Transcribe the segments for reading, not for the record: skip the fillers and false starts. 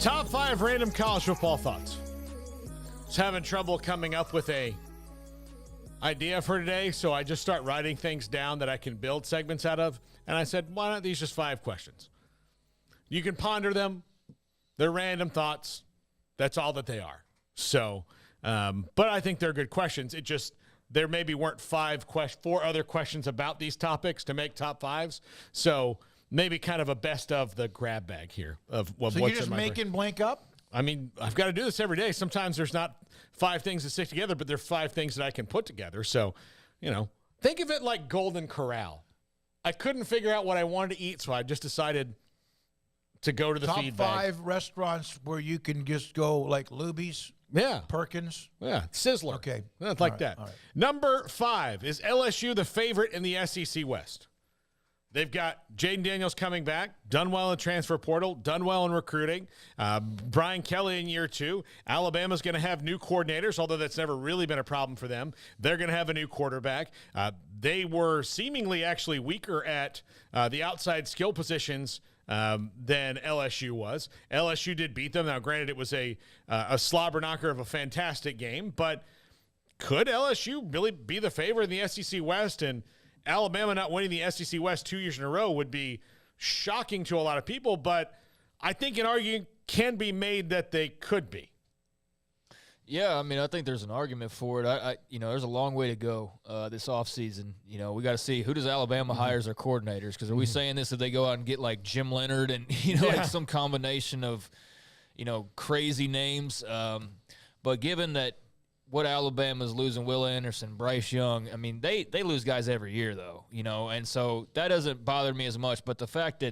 Top 5 random college football thoughts. Was having trouble coming up with a idea for today, so I just start writing things down that I can build segments out of. And I said, why not these just 5 questions? You can ponder them. They're random thoughts. That's all that they are. So, but I think they're good questions. It just, there maybe weren't 4 other questions about these topics to make top 5s. So maybe kind of a best of the grab bag here of So what's you're just in my making blank up? I mean, I've got to do this every day. Sometimes there's not 5 things that stick together, but there are 5 things that I can put together. So, think of it like Golden Corral. I couldn't figure out what I wanted to eat, so I just decided to go to the Top feed bag. 5 restaurants where you can just go, like Luby's, Yeah. Perkins. Yeah, Sizzler. Okay. Like All right, that. all right. Number 5, is LSU the favorite in the SEC West? They've got Jaden Daniels coming back, done well in transfer portal, done well in recruiting. Brian Kelly in year 2. Alabama's going to have new coordinators, although that's never really been a problem for them. They're going to have a new quarterback. They were seemingly actually weaker at the outside skill positions than LSU was. LSU did beat them. Now, granted, it was a slobber knocker of a fantastic game, but could LSU really be the favorite in the SEC West? And Alabama not winning the SEC West 2 years in a row would be shocking to a lot of people, but I think an argument can be made that they could be. Yeah, I mean, I think there's an argument for it. There's a long way to go this offseason. We got to see who does Alabama hire as their coordinators, because are we saying this if they go out and get like Jim Leonard and like some combination of crazy names? But given that what Alabama's losing, Will Anderson, Bryce Young, I mean, they lose guys every year though, and so that doesn't bother me as much. But the fact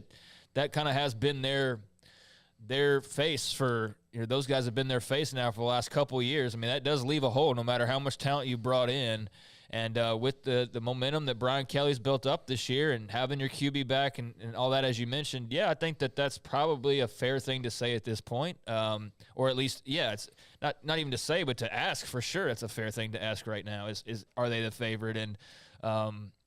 that kind of has been their face for those guys have been their face now for the last couple of years. I mean, that does leave a hole no matter how much talent you brought in. And with the momentum that Brian Kelly's built up this year and having your QB back and all that, as you mentioned, yeah, I think that's probably a fair thing to say at this point. Or at least, yeah, it's not even to say, but to ask for sure. It's a fair thing to ask right now is are they the favorite? And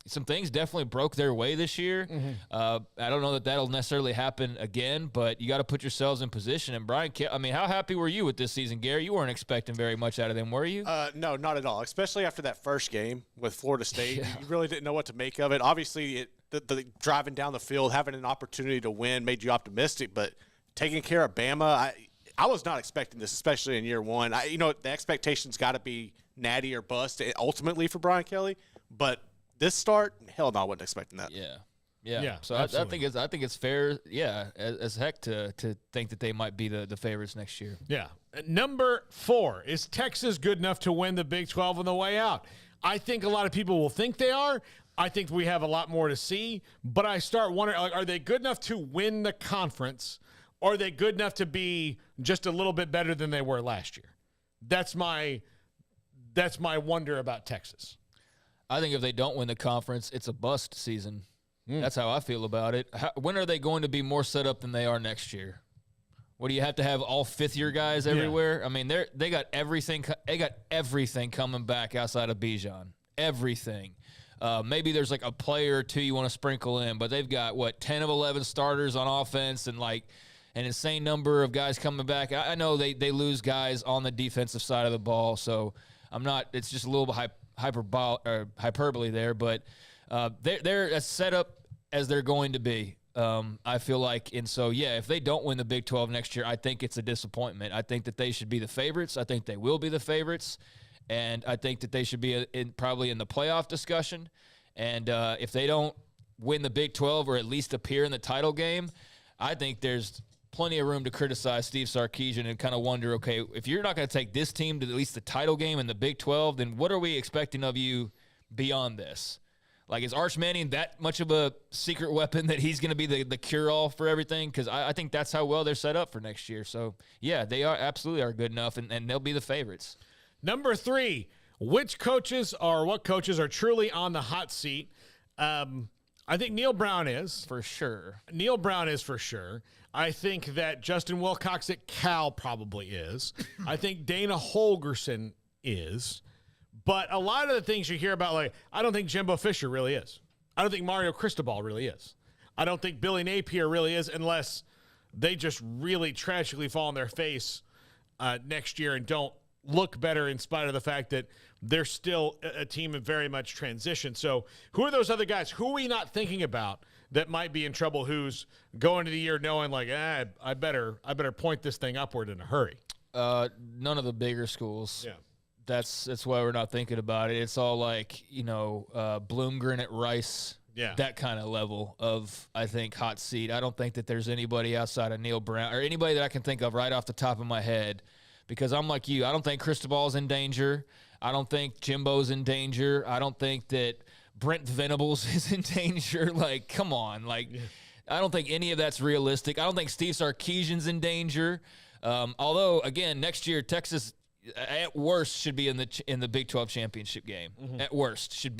some things definitely broke their way this year. I don't know that that'll necessarily happen again, but you got to put yourselves in position. And Brian, I mean, how happy were you with this season, Gary? You weren't expecting very much out of them, were you? No, not at all. Especially after that first game with Florida State, you really didn't know what to make of it. Obviously, the driving down the field, having an opportunity to win, made you optimistic. But taking care of Bama, I was not expecting this, especially in year 1. The expectation's got to be natty or bust ultimately for Brian Kelly, but this start, hell no, I wasn't expecting that. Yeah. So I think it's fair, as heck to think that they might be the favorites next year. Yeah. Number 4, is Texas good enough to win the Big 12 on the way out? I think a lot of people will think they are. I think we have a lot more to see, but I start wondering, are they good enough to win the conference, or are they good enough to be just a little bit better than they were last year? That's my wonder about Texas. I think if they don't win the conference, it's a bust season. That's how I feel about it. When are they going to be more set up than they are next year? What do you have to have all fifth-year guys everywhere? I mean, they got everything. They got everything coming back outside of Bijan. Everything. Maybe there's like a player or two you want to sprinkle in, but they've got 10 of 11 starters on offense and like an insane number of guys coming back. I know they lose guys on the defensive side of the ball, so I'm not. It's just a little bit hyperbole there, but they're as set up as they're going to be. I feel like, and so if they don't win the Big 12 next year, I think it's a disappointment. I think that they should be the favorites. I think they will be the favorites, and I think that they should be probably in the playoff discussion. And if they don't win the Big 12 or at least appear in the title game, I think there's plenty of room to criticize Steve Sarkisian and kind of wonder, okay, if you're not going to take this team to at least the title game in the Big 12, then what are we expecting of you beyond this? Like, is Arch Manning that much of a secret weapon that he's going to be the cure-all for everything? Because I think that's how well they're set up for next year. So, yeah, they absolutely are good enough, and they'll be the favorites. Number 3, what coaches are truly on the hot seat? I think Neil Brown is. For sure. Neil Brown is for sure. I think that Justin Wilcox at Cal probably is. I think Dana Holgerson is. But a lot of the things you hear about, like, I don't think Jimbo Fisher really is. I don't think Mario Cristobal really is. I don't think Billy Napier really is, unless they just really tragically fall on their face next year and don't look better in spite of the fact that they're still a team in very much transition. So who are those other guys? Who are we not thinking about that might be in trouble, who's going into the year knowing like, I better point this thing upward in a hurry? None of the bigger schools. Yeah. That's why we're not thinking about it. It's all like, Bloomgren at Rice. Yeah. That kind of level of, I think, hot seat. I don't think that there's anybody outside of Neil Brown or anybody that I can think of right off the top of my head, because I'm like you. I don't think Cristobal's in danger. I don't think Jimbo's in danger. I don't think that Brent Venables is in danger. Like, come on. Like, I don't think any of that's realistic. I don't think Steve Sarkisian's in danger. Although, again, next year, Texas – at worst should be in the Big 12 championship game. Mm-hmm. At worst should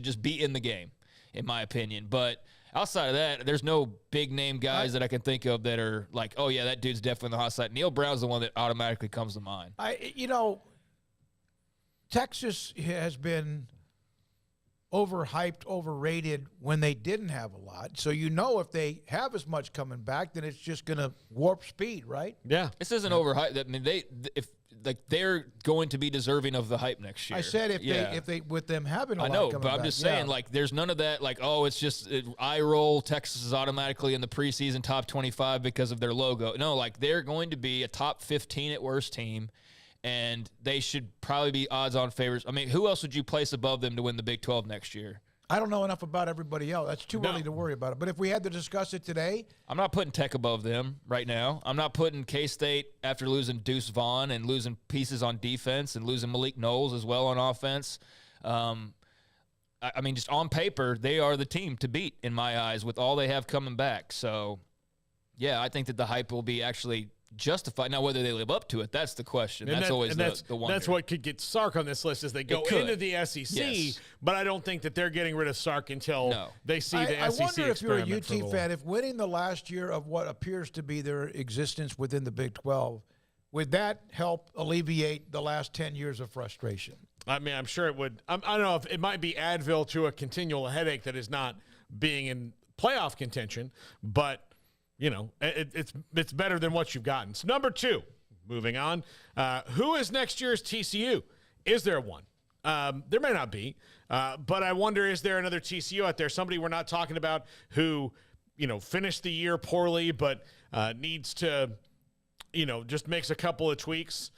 just be in the game, in my opinion. But outside of that, there's no big name guys that I can think of that are like, oh yeah, that dude's definitely on the hot side. Neil Brown's the one that automatically comes to mind. Texas has been overhyped, overrated when they didn't have a lot. So if they have as much coming back, then it's just going to warp speed, right? Yeah. This isn't overhyped. I mean, they're going to be deserving of the hype next year. I said if they with them having a lot coming back. But I'm just saying, like, there's none of that, like, oh, it's just eye roll. Texas is automatically in the preseason top 25 because of their logo. No, like, they're going to be a top 15 at worst team, and they should probably be odds-on favorites. I mean, who else would you place above them to win the Big 12 next year? I don't know enough about everybody else. That's too early to worry about it. But if we had to discuss it today, I'm not putting Tech above them right now. I'm not putting K-State after losing Deuce Vaughn and losing pieces on defense and losing Malik Knowles as well on offense. I mean, just on paper, they are the team to beat in my eyes with all they have coming back. So, yeah, I think that the hype will be actually justified. Now, whether they live up to it, that's the question. That's always the wonder. That's what could get Sark on this list as they go into the SEC. Yes. But I don't think that they're getting rid of Sark until they see the SEC. I wonder if you're a UT fan, if winning the last year of what appears to be their existence within the Big 12, would that help alleviate the last 10 years of frustration? I mean, I'm sure it would. I don't know if it might be Advil to a continual headache that is not being in playoff contention, but it's better than what you've gotten. So number 2, moving on. Who is next year's TCU? Is there one? There may not be, but I wonder, is there another TCU out there? Somebody we're not talking about who, finished the year poorly, but needs to, just makes a couple of tweaks.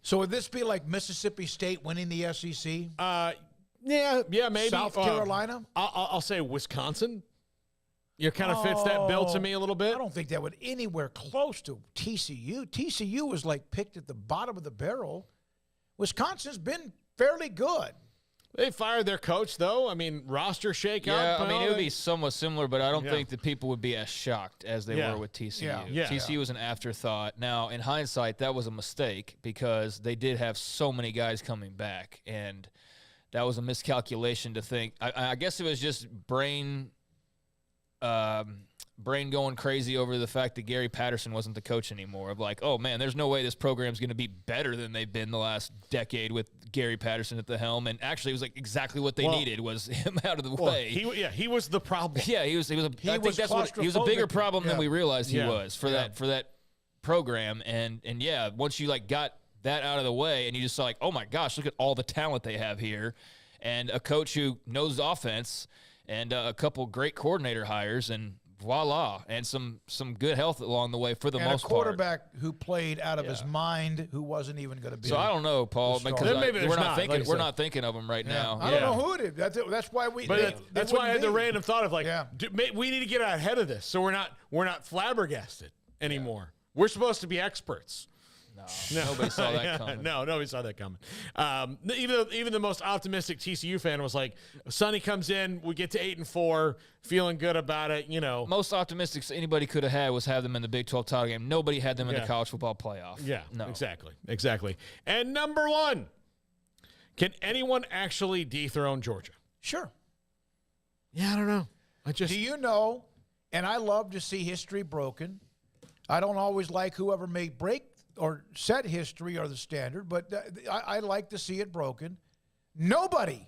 So would this be like Mississippi State winning the SEC? Yeah, maybe. South Carolina? I'll say Wisconsin. Kind of fits that bill to me a little bit. I don't think that would anywhere close to TCU. TCU was like picked at the bottom of the barrel. Wisconsin's been fairly good. They fired their coach, though. I mean, roster shakeout. Yeah, I mean, it would be somewhat similar, but I don't think that people would be as shocked as they were with TCU. TCU was an afterthought. Now, in hindsight, that was a mistake because they did have so many guys coming back, and that was a miscalculation to think. I guess it was just brain going crazy over the fact that Gary Patterson wasn't the coach anymore. Of like, oh man, there's no way this program's going to be better than they've been the last decade with Gary Patterson at the helm. And actually, it was like exactly what they needed was him out of the way. He was the problem. Yeah, he was a bigger problem than we realized he was for that program. And yeah, once you got that out of the way, and you just saw like, oh my gosh, look at all the talent they have here, and a coach who knows offense. And a couple great coordinator hires, and voila, and some good health along the way for the most part. And a quarterback who played out of his mind, who wasn't even going to be. So I don't know, Paul, because we're not thinking of him right now. I don't know who it is. That's why we. But that's why I had the random thought of we need to get ahead of this, so we're not flabbergasted anymore. We're supposed to be experts. No, nobody saw that coming. No, nobody saw that coming. Even the most optimistic TCU fan was like, Sonny comes in, we get to 8-4, feeling good about it, Most optimistic anybody could have had was have them in the Big 12 title game. Nobody had them in the college football playoff. Yeah, no. Exactly. And number 1, can anyone actually dethrone Georgia? Sure. Yeah, I don't know. Do you know, and I love to see history broken. I don't always like whoever may break or set history or the standard, but I like to see it broken. Nobody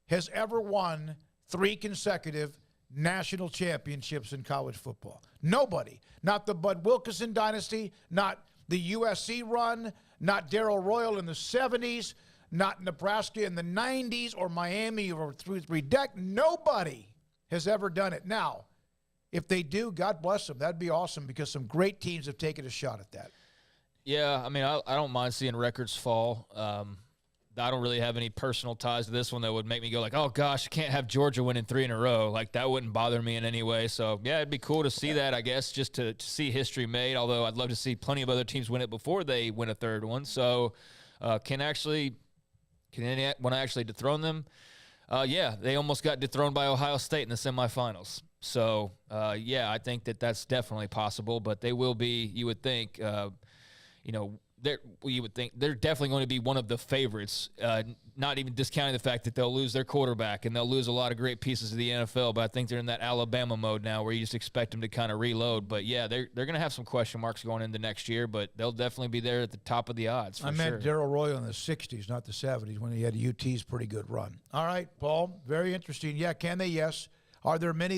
has ever won 3 consecutive national championships in college football. Nobody. Not the Bud Wilkinson dynasty, not the USC run, not Darrell Royal in the 70s, not Nebraska in the 90s or Miami or through three dec. Nobody has ever done it. Now, if they do, God bless them. That'd be awesome because some great teams have taken a shot at that. Yeah, I mean, I don't mind seeing records fall. I don't really have any personal ties to this one that would make me go like, oh, gosh, I can't have Georgia winning 3 in a row. Like, that wouldn't bother me in any way. So, yeah, it'd be cool to see that, I guess, just to see history made, although I'd love to see plenty of other teams win it before they win a third one. So, can anyone actually dethrone them? Yeah, they almost got dethroned by Ohio State in the semifinals. So, yeah, I think that's definitely possible, but they will be, you would think, you would think they're definitely going to be one of the favorites, not even discounting the fact that they'll lose their quarterback and they'll lose a lot of great pieces of the NFL, but I think they're in that Alabama mode now where you just expect them to kind of reload. But, yeah, they're going to have some question marks going into next year, but they'll definitely be there at the top of the odds for I sure. meant Darrell Royal in the 60s, not the 70s, when he had UT's pretty good run. All right, Paul, very interesting. Yeah, can they? Yes. Are there many that